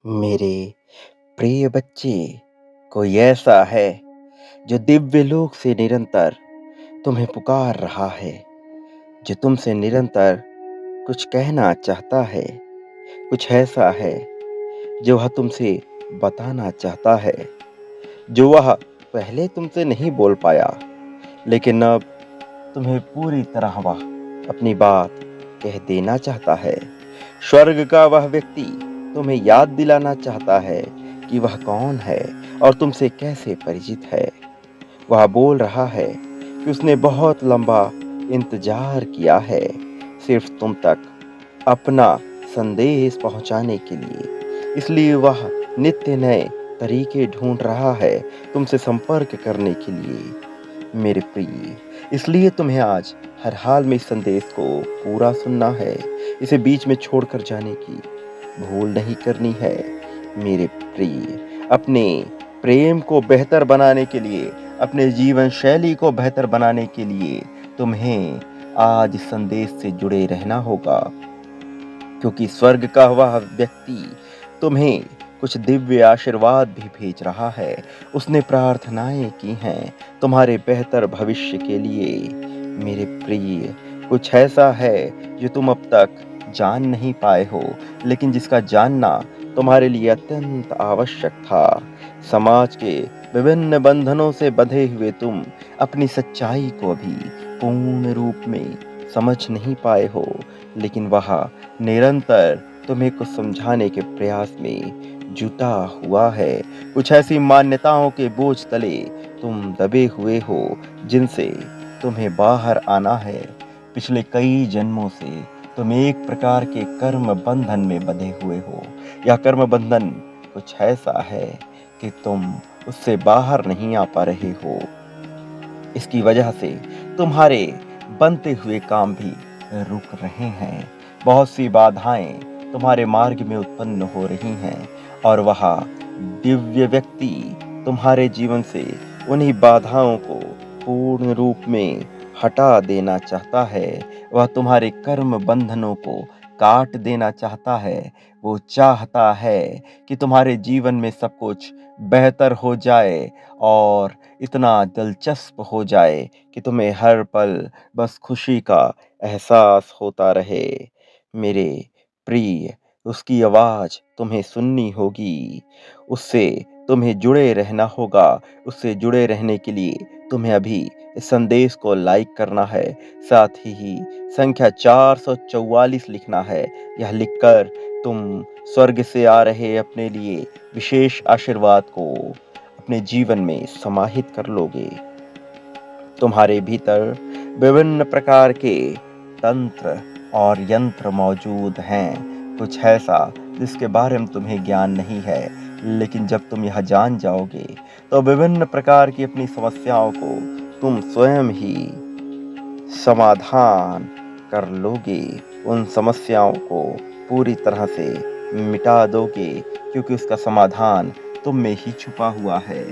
मेरे प्रिय बच्चे, कोई ऐसा है जो दिव्य लोक से निरंतर तुम्हें पुकार रहा है, जो तुमसे निरंतर कुछ कहना चाहता है। कुछ ऐसा है जो वह तुमसे बताना चाहता है, जो वह पहले तुमसे नहीं बोल पाया, लेकिन अब तुम्हें पूरी तरह वह अपनी बात कह देना चाहता है। स्वर्ग का वह व्यक्ति तुम्हें याद दिलाना चाहता है कि वह कौन है और तुमसे कैसे परिचित है। वह बोल रहा है कि उसने बहुत लंबा इंतजार किया है, सिर्फ तुम तक अपना संदेश पहुंचाने के लिए। इसलिए वह नित्य नए तरीके ढूंढ रहा है तुमसे संपर्क करने के लिए। मेरे प्रिय, इसलिए तुम्हें आज हर हाल में इस संदेश को पूरा सुनना है। इसे बीच में छोड़कर जाने की भूल नहीं करनी है। मेरे प्रिय, अपने प्रेम को बेहतर बनाने के लिए, अपने जीवन शैली को बेहतर बनाने के लिए तुम्हें आज इस संदेश से जुड़े रहना होगा, क्योंकि स्वर्ग का वह व्यक्ति तुम्हें कुछ दिव्य आशीर्वाद भी भेज रहा है। उसने प्रार्थनाएं की हैं तुम्हारे बेहतर भविष्य के लिए। मेरे प्रिय, कुछ ऐसा है जो तुम अब तक जान नहीं पाए हो, लेकिन जिसका जानना तुम्हारे लिए अत्यंत आवश्यक था। समाज के विभिन्न बंधनों से बंधे हुए तुम अपनी सच्चाई को भी पूर्ण रूप में समझ नहीं पाए हो, लेकिन वह निरंतर तुम्हें कुछ समझाने के प्रयास में जुटा हुआ है। कुछ ऐसी मान्यताओं के बोझ तले तुम दबे हुए हो जिनसे तुम्हें बाहर आना है। पिछले कई जन्मों से तुम एक प्रकार के कर्म बंधन में बंधे हुए हो। यह कर्म बंधन कुछ ऐसा है कि तुम उससे बाहर नहीं आ पा रहे हो। इसकी वजह से तुम्हारे बनते हुए काम भी रुक रहे हैं। बहुत सी बाधाएं तुम्हारे मार्ग में उत्पन्न हो रही हैं और वह दिव्य व्यक्ति तुम्हारे जीवन से उन्हीं बाधाओं को पूर्ण रूप में हटा देना चाहता है। वह तुम्हारे कर्म बंधनों को काट देना चाहता है। वो चाहता है कि तुम्हारे जीवन में सब कुछ बेहतर हो जाए और इतना दिलचस्प हो जाए कि तुम्हें हर पल बस खुशी का एहसास होता रहे। मेरे प्रिय, उसकी आवाज तुम्हें सुननी होगी, उससे तुम्हें जुड़े रहना होगा। उससे जुड़े रहने के लिए तुम्हें अभी इस संदेश को लाइक करना है, साथ ही संख्या 444 लिखना है। यह लिखकर तुम स्वर्ग से आ रहे अपने लिए विशेष आशीर्वाद को अपने जीवन में समाहित कर लोगे। तुम्हारे भीतर विभिन्न प्रकार के तंत्र और यंत्र मौजूद हैं। कुछ ऐसा जिसके बारे में तुम्हें ज्ञान नहीं है, लेकिन जब तुम यह जान जाओगे तो विभिन्न प्रकार की अपनी समस्याओं को तुम स्वयं ही समाधान कर लोगे। उन समस्याओं को पूरी तरह से मिटा दोगे, क्योंकि उसका समाधान तुम में ही छुपा हुआ है।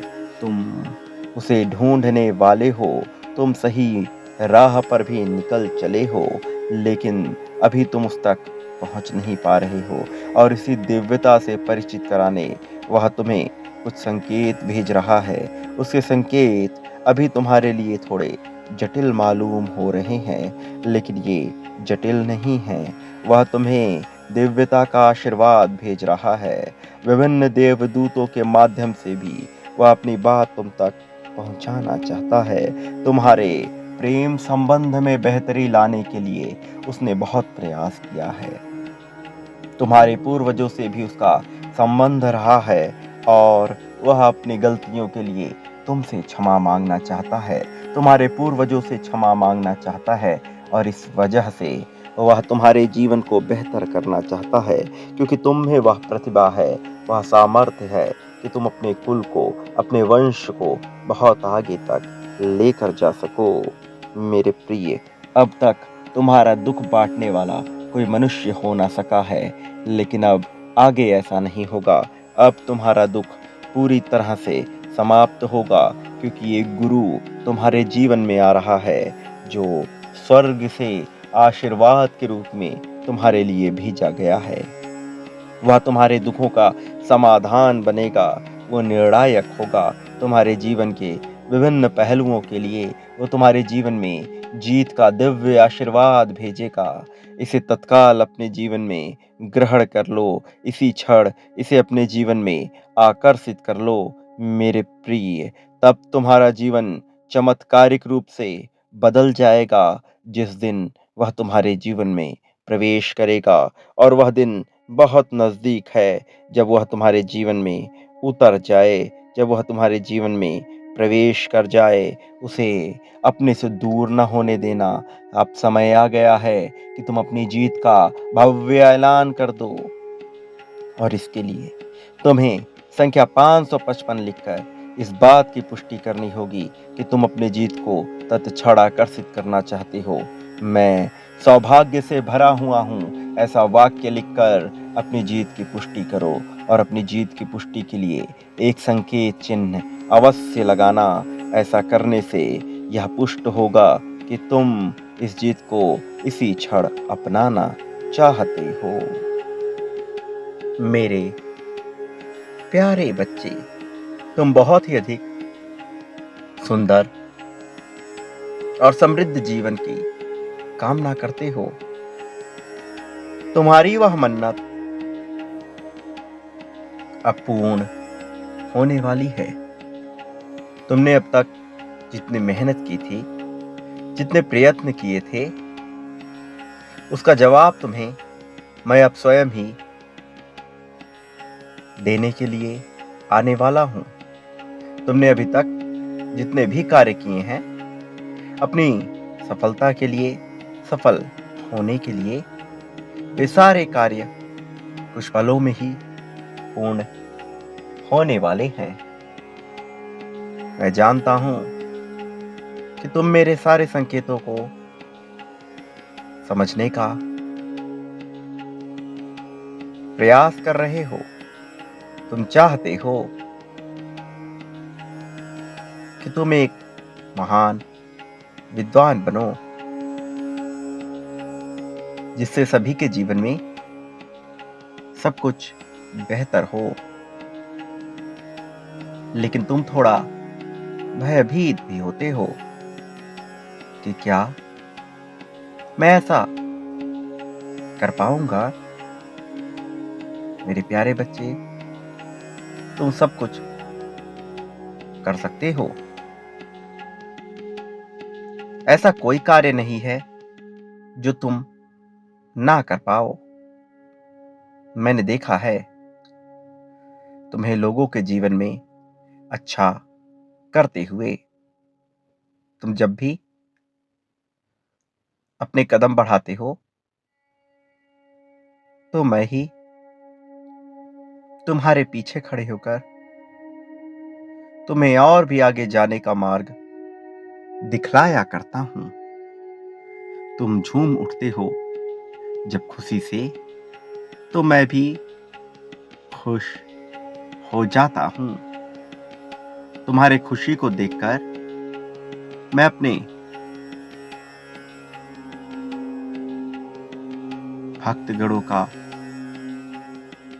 तुम उसे ढूंढने वाले हो। तुम सही राह पर भी निकल चले हो, लेकिन अभी तुम उस तक पहुंच नहीं पा रहे हो। और इसी दिव्यता से परिचित कराने वह तुम्हें कुछ संकेत भेज रहा है। उसके संकेत अभी तुम्हारे लिए थोड़े जटिल मालूम हो रहे हैं, लेकिन ये जटिल नहीं हैं। वह तुम्हें दिव्यता का आशीर्वाद भेज रहा है। विभिन्न देवदूतों के माध्यम से भी वह अपनी बात तुम तक पहुंचाना चाहता है। तुम्हारे प्रेम संबंध में बेहतरी लाने के लिए उसने बहुत प्रयास किया है। तुम्हारे पूर्वजों से भी उसका संबंध रहा है और वह अपनी गलतियों के लिए तुमसे क्षमा मांगना चाहता है। तुम्हारे पूर्वजों से क्षमा मांगना चाहता है और इस वजह से वह तुम्हारे जीवन को बेहतर करना चाहता है, क्योंकि तुम में वह प्रतिभा है, वह सामर्थ्य है कि तुम अपने कुल को, अपने वंश को बहुत आगे तक लेकर जा सको। मेरे प्रिय, अब तक तुम्हारा दुख बांटने वाला कोई मनुष्य हो ना सका है, लेकिन अब आगे ऐसा नहीं होगा। अब तुम्हारा दुख पूरी तरह से समाप्त होगा, क्योंकि एक गुरु तुम्हारे जीवन में आ रहा है, जो स्वर्ग से आशीर्वाद के रूप में तुम्हारे लिए भेजा गया है। वह तुम्हारे दुखों का समाधान बनेगा, वो निर्णायक होगा तुम्हारे जीवन के विभिन्न पहलुओं के लिए, वो तुम्हारे जीवन में जीत का दिव्य आशीर्वाद भेजेगा। इसे तत्काल अपने जीवन में ग्रहण कर लो, इसी क्षण इसे अपने जीवन में आकर्षित कर लो मेरे प्रिय। तब तुम्हारा जीवन चमत्कारिक रूप से बदल जाएगा जिस दिन वह तुम्हारे जीवन में प्रवेश करेगा, और वह दिन बहुत नज़दीक है जब वह तुम्हारे जीवन में उतर जाए, जब वह तुम्हारे जीवन में प्रवेश कर जाए। उसे अपने से दूर न होने देना। अब समय आ गया है कि तुम अपनी जीत का भव्य ऐलान कर दो, और इसके लिए तुम्हें संख्या 555 लिखकर इस बात की पुष्टि करनी होगी कि तुम अपनी जीत को तत्क्षण आकर्षित करना चाहते हो। मैं सौभाग्य से भरा हुआ हूँ, ऐसा वाक्य लिखकर अपनी जीत की पुष्टि करो, और अपनी जीत की पुष्टि के लिए एक संकेत चिन्ह अवश्य लगाना। ऐसा करने से यह पुष्ट होगा कि तुम इस जीत को इसी क्षण अपनाना चाहते हो। मेरे प्यारे बच्चे, तुम बहुत ही अधिक सुंदर और समृद्ध जीवन की कामना करते हो। तुम्हारी वह मन्नत अब पूर्ण होने वाली है। तुमने अब तक जितनी मेहनत की थी, जितने प्रयत्न किए थे, उसका जवाब तुम्हें मैं अब स्वयं ही देने के लिए आने वाला हूं। तुमने अभी तक जितने भी कार्य किए हैं, अपनी सफलता के लिए, सफल होने के लिए, वे सारे कार्य कुछ पलों में ही पूर्ण होने वाले हैं। मैं जानता हूं कि तुम मेरे सारे संकेतों को समझने का प्रयास कर रहे हो। तुम चाहते हो कि तुम एक महान विद्वान बनो, जिससे सभी के जीवन में सब कुछ बेहतर हो। लेकिन तुम थोड़ा भयभीत भी होते हो कि क्या मैं ऐसा कर पाऊंगा। मेरे प्यारे बच्चे, तुम सब कुछ कर सकते हो। ऐसा कोई कार्य नहीं है जो तुम ना कर पाओ। मैंने देखा है तुम्हें लोगों के जीवन में अच्छा करते हुए। तुम जब भी अपने कदम बढ़ाते हो, तो मैं ही तुम्हारे पीछे खड़े होकर तुम्हें और भी आगे जाने का मार्ग दिखलाया करता हूं। तुम झूम उठते हो जब खुशी से, तो मैं भी खुश हो जाता हूं। तुम्हारे खुशी को देखकर मैं अपने भक्तगणों का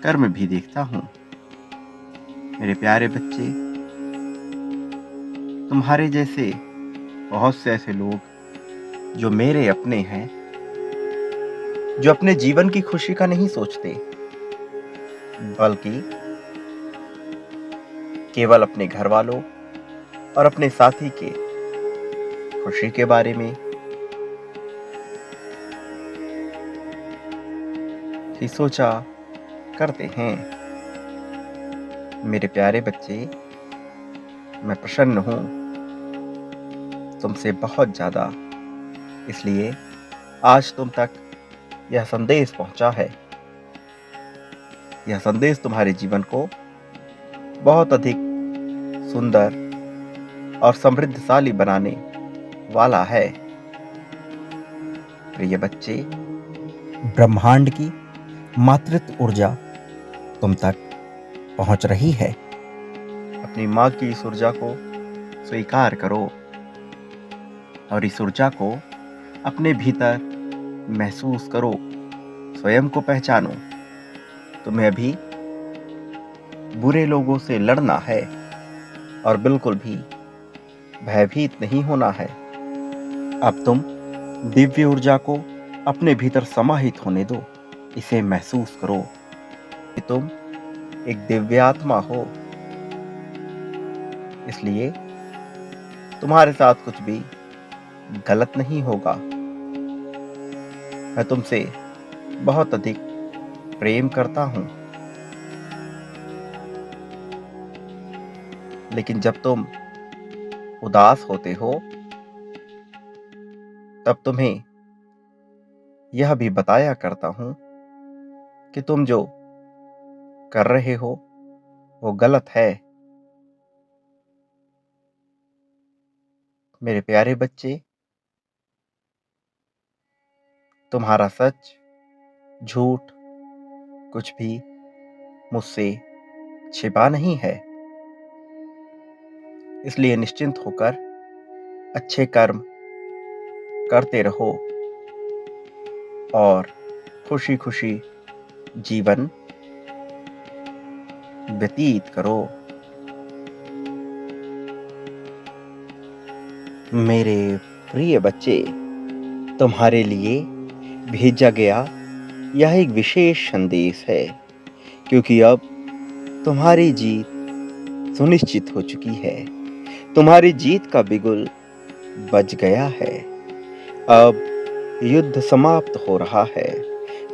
कर्म भी देखता हूं। मेरे प्यारे बच्चे, तुम्हारे जैसे बहुत से ऐसे लोग जो मेरे अपने हैं, जो अपने जीवन की खुशी का नहीं सोचते, बल्कि केवल अपने घर वालों और अपने साथी के खुशी के बारे में ही सोचा करते हैं। मेरे प्यारे बच्चे, मैं प्रसन्न हूं तुमसे बहुत ज्यादा, इसलिए आज तुम तक यह संदेश पहुंचा है। यह संदेश तुम्हारे जीवन को बहुत अधिक सुंदर और समृद्धशाली बनाने वाला है। प्रिय बच्चे, ब्रह्मांड की मातृत्व ऊर्जा तुम तक पहुंच रही है। अपनी माँ की इस ऊर्जा को स्वीकार करो, और इस ऊर्जा को अपने भीतर महसूस करो, स्वयं को पहचानो। तुम्हें अभी बुरे लोगों से लड़ना है और बिल्कुल भी भयभीत नहीं होना है। अब तुम दिव्य ऊर्जा को अपने भीतर समाहित होने दो। इसे महसूस करो कि तुम एक दिव्य आत्मा हो। इसलिए तुम्हारे साथ कुछ भी गलत नहीं होगा। मैं तुमसे बहुत अधिक प्रेम करता हूं। लेकिन जब तुम उदास होते हो तब तुम्हें यह भी बताया करता हूं कि तुम जो कर रहे हो वो गलत है। मेरे प्यारे बच्चे, तुम्हारा सच, झूठ कुछ भी मुझसे छिपा नहीं है। इसलिए निश्चिंत होकर अच्छे कर्म करते रहो और खुशी खुशी जीवन व्यतीत करो। मेरे प्रिय बच्चे, तुम्हारे लिए भेजा गया यह एक विशेष संदेश है, क्योंकि अब तुम्हारी जीत सुनिश्चित हो चुकी है। तुम्हारी जीत का बिगुल बज गया है। अब युद्ध समाप्त हो रहा है।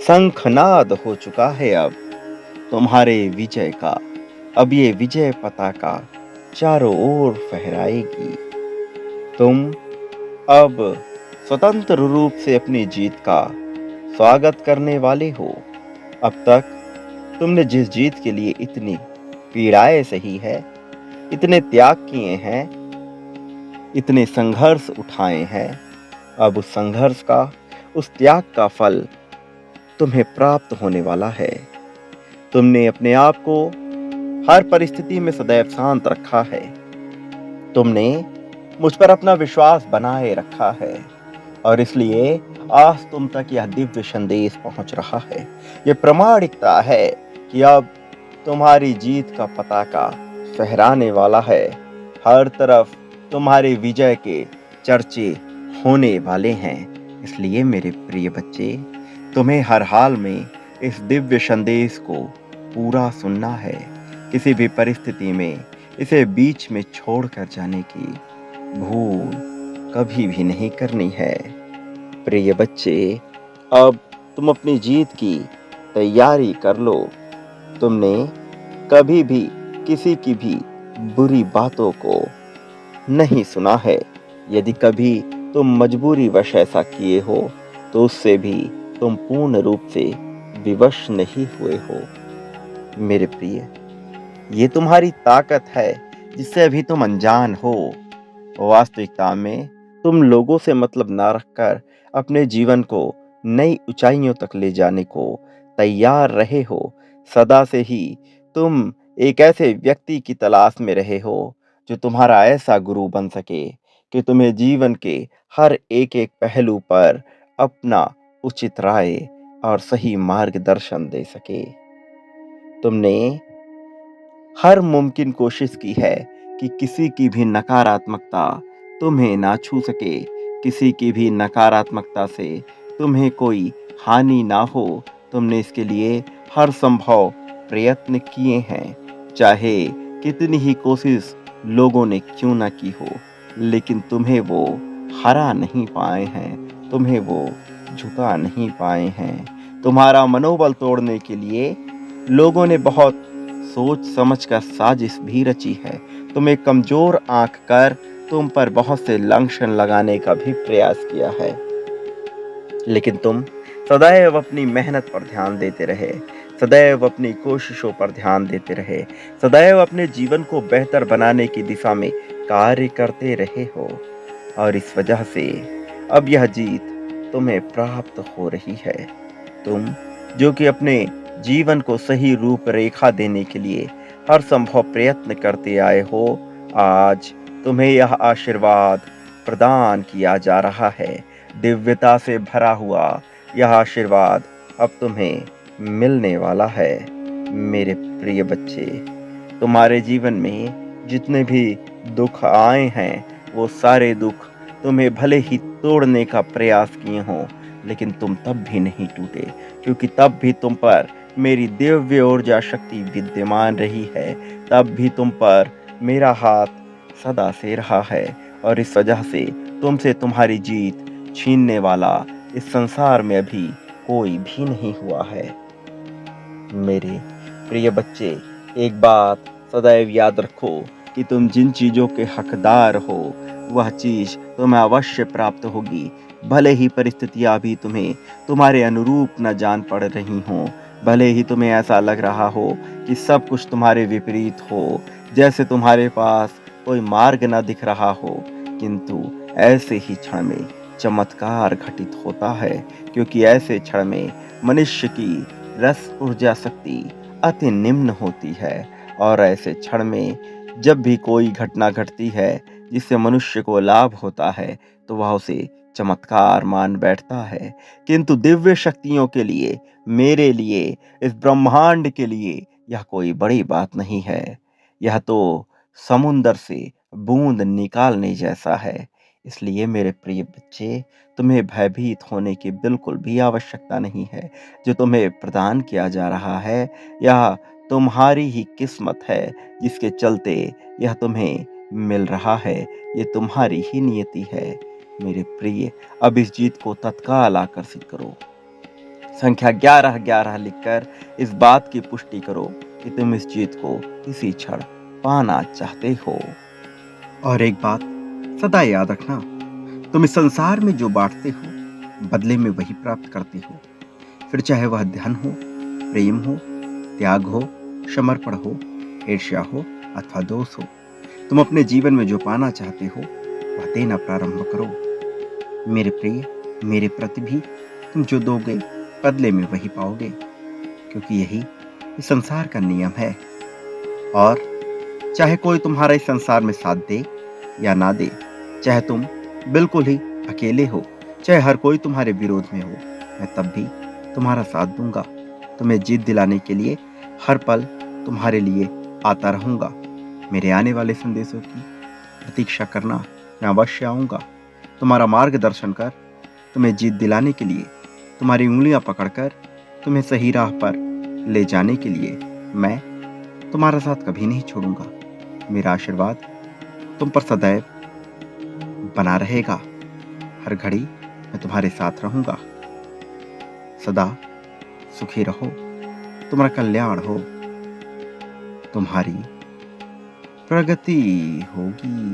शंखनाद हो चुका है अब तुम्हारे विजय का। अब ये विजय पताका चारों ओर फहराएगी। तुम अब स्वतंत्र रूप से अपनी जीत का स्वागत करने वाले हो। अब तक तुमने जिस जीत के लिए इतनी पीड़ाएं सही है, इतने त्याग किए हैं, इतने संघर्ष उठाए हैं, अब उस संघर्ष का, उस त्याग का फल तुम्हें प्राप्त होने वाला है। तुमने अपने आप को हर परिस्थिति में सदैव शांत रखा है। तुमने मुझ पर अपना विश्वास बनाए रखा है और इसलिए आज तुम तक यह दिव्य संदेश पहुंच रहा है। यह प्रमाणिकता है कि अब तुम्हारी जीत का पताका फहराने वाला है। हर तरफ तुम्हारे विजय के चर्चे होने वाले हैं। इसलिए मेरे प्रिय बच्चे, तुम्हें हर हाल में इस दिव्य संदेश को पूरा सुनना है। किसी भी परिस्थिति में इसे बीच में छोड़कर जाने की भूल कभी भी नहीं करनी है। प्रिय बच्चे, अब तुम अपनी जीत की तैयारी कर लो। तुमने कभी भी किसी की भी बुरी बातों को नहीं सुना है। यदि कभी तुम मजबूरीवश ऐसा किए हो तो उससे भी तुम पूर्ण रूप से विवश नहीं हुए हो। मेरे प्रिय, ये तुम्हारी ताकत है जिससे अभी तुम अनजान हो। वास्तविकता में तुम लोगों से मतलब ना रखकर अपने जीवन को नई ऊंचाइयों तक ले जाने को तैयार रहे हो। सदा से ही तुम एक ऐसे व्यक्ति की तलाश में रहे हो जो तुम्हारा ऐसा गुरु बन सके कि तुम्हें जीवन के हर एक एक पहलू पर अपना उचित राय और सही मार्गदर्शन दे सके। तुमने हर मुमकिन कोशिश की है कि किसी की भी नकारात्मकता तुम्हें ना छू सके, किसी की भी नकारात्मकता से तुम्हें कोई हानि ना हो। तुमने इसके लिए हर संभव प्रयत्न किए हैं, चाहे कितनी ही कोशिश लोगों ने क्यों ना की हो, लेकिन तुम्हें वो हरा नहीं पाए हैं, तुम्हें वो झुका नहीं पाए हैं। तुम्हारा मनोबल तोड़ने के लिए लोगों ने बहुत सोच समझकर साजिश भी रची है। तुम्हें कमजोर आंक कर तुम पर बहुत से लांछन लगाने का भी प्रयास किया है, लेकिन तुम सदैव अपनी मेहनत पर ध्यान देते रहे, सदैव अपनी कोशिशों पर ध्यान देते रहे, सदैव अपने जीवन को बेहतर बनाने की दिशा में कार्य करते रहे हो और इस वजह से अब यह जीत तुम्हें प्राप्त हो रही है। तुम जो कि अपने जीवन को सही रूपरेखा देने के लिए हर संभव प्रयत्न करते आए हो, आज तुम्हें यह आशीर्वाद प्रदान किया जा रहा है। दिव्यता से भरा हुआ यह आशीर्वाद अब तुम्हें मिलने वाला है। मेरे प्रिय बच्चे, तुम्हारे जीवन में जितने भी दुख आए हैं, वो सारे दुख तुम्हें भले ही तोड़ने का प्रयास किए हों, लेकिन तुम तब भी नहीं टूटे, क्योंकि तब भी तुम पर मेरी दिव्य ऊर्जा शक्ति विद्यमान रही है। तब भी तुम पर मेरा हाथ सदा से रहा है, और इस वजह से तुमसे तुम्हारी जीत छीनने वाला इस संसार में अभी कोई भी नहीं हुआ है। मेरे प्रिय बच्चे, एक बात सदैव याद रखो कि तुम जिन चीज़ों के हकदार हो, वह चीज़ तुम्हें अवश्य प्राप्त होगी। भले ही परिस्थितियाँ भी तुम्हें तुम्हारे अनुरूप न जान पड़ रही हों, भले ही तुम्हें ऐसा लग रहा हो कि सब कुछ तुम्हारे विपरीत हो, जैसे तुम्हारे पास कोई मार्ग न दिख रहा हो, किंतु ऐसे ही क्षण में चमत्कार घटित होता है, क्योंकि ऐसे क्षण में मनुष्य की रस ऊर्जा शक्ति अति निम्न होती है, और ऐसे क्षण में जब भी कोई घटना घटती है जिससे मनुष्य को लाभ होता है, तो वह उसे चमत्कार मान बैठता है। किंतु दिव्य शक्तियों के लिए, मेरे लिए, इस ब्रह्मांड के लिए यह कोई बड़ी बात नहीं है। यह तो समुंदर से बूंद निकालने जैसा है। इसलिए मेरे प्रिय बच्चे, तुम्हें भयभीत होने की बिल्कुल भी आवश्यकता नहीं है। जो तुम्हें प्रदान किया जा रहा है, यह तुम्हारी ही किस्मत है, जिसके चलते यह तुम्हें मिल रहा है। ये तुम्हारी ही नियति है। मेरे प्रिय, अब इस जीत को तत्काल आकर्षित करो। संख्या 11-11 लिखकर इस बात की पुष्टि करो कि तुम इस जीत को इसी क्षण पाना चाहते हो। और एक बात सदा याद रखना, तुम इस संसार में जो बांटते हो, बदले में वही प्राप्त करते हो। फिर चाहे वह धन हो, प्रेम हो, त्याग हो, समर्पण हो, ईर्ष्या हो अथवा दोष हो। तुम अपने जीवन में जो पाना चाहते हो, वह देना प्रारंभ करो। मेरे प्रिय, मेरे प्रति भी तुम जो दोगे, बदले में वही पाओगे, क्योंकि यही इस संसार का नियम है। और चाहे कोई तुम्हारा इस संसार में साथ दे या ना दे, चाहे तुम बिल्कुल ही अकेले हो, चाहे हर कोई तुम्हारे विरोध में हो, मैं तब भी तुम्हारा साथ दूंगा। तुम्हें जीत दिलाने के लिए हर पल तुम्हारे लिए आता रहूंगा। मेरे आने वाले संदेशों की प्रतीक्षा करना, मैं अवश्य आऊंगा। तुम्हारा मार्गदर्शन कर, तुम्हें जीत दिलाने के लिए, तुम्हारी उंगलियां पकड़कर तुम्हें सही राह पर ले जाने के लिए मैं तुम्हारा साथ कभी नहीं छोड़ूंगा। मेरा आशीर्वाद तुम पर सदैव बना रहेगा। हर घड़ी मैं तुम्हारे साथ रहूंगा। सदा सुखी रहो, तुम्हारा कल्याण हो, तुम्हारी प्रगति होगी।